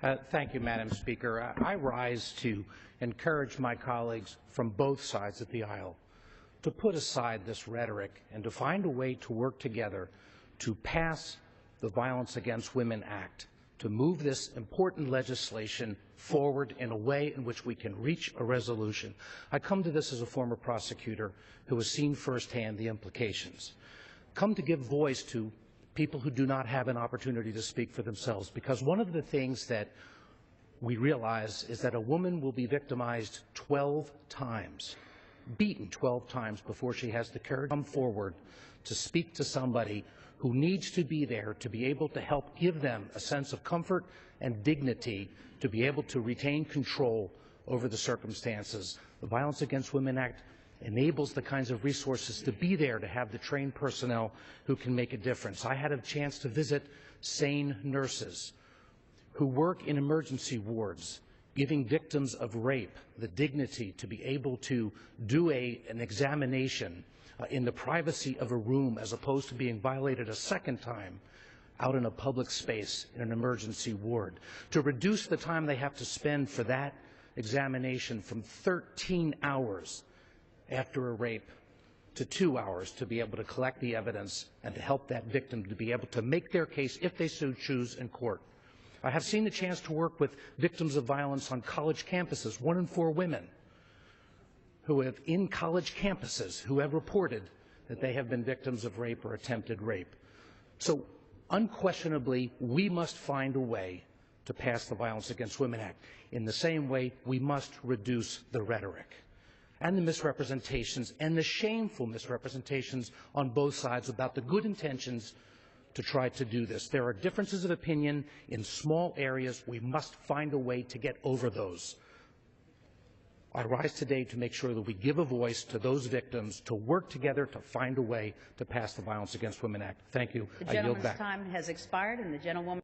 Thank you, Madam Speaker. I rise to encourage my colleagues from both sides of the aisle to put aside this rhetoric and to find a way to work together to pass the Violence Against Women Act, to move this important legislation forward in a way in which we can reach a resolution. I come to this as a former prosecutor who has seen firsthand the implications. Come to give voice to people who do not have an opportunity to speak for themselves, because one of the things that we realize is that a woman will be victimized 12 times, beaten 12 times before she has the courage to come forward to speak to somebody who needs to be there to be able to help give them a sense of comfort and dignity to be able to retain control over the circumstances. The Violence Against Women Act enables the kinds of resources to be there to have the trained personnel who can make a difference. I had a chance to visit SANE nurses who work in emergency wards, giving victims of rape the dignity to be able to do an examination in the privacy of a room as opposed to being violated a second time out in a public space in an emergency ward, to reduce the time they have to spend for that examination from 13 hours after a rape to 2 hours to be able to collect the evidence and to help that victim to be able to make their case, if they so choose, in court. I have seen the chance to work with victims of violence on college campuses, 1 in 4 women who have in college campuses who have reported that they have been victims of rape or attempted rape. So unquestionably, we must find a way to pass the Violence Against Women Act. In the same way, we must reduce the rhetoric and the misrepresentations and the shameful misrepresentations on both sides about the good intentions to try to do this. There are differences of opinion in small areas. We must find a way to get over those. I rise today to make sure that we give a voice to those victims, to work together to find a way to pass the Violence Against Women Act. Thank you. The gentleman's time has expired, and the gentlewoman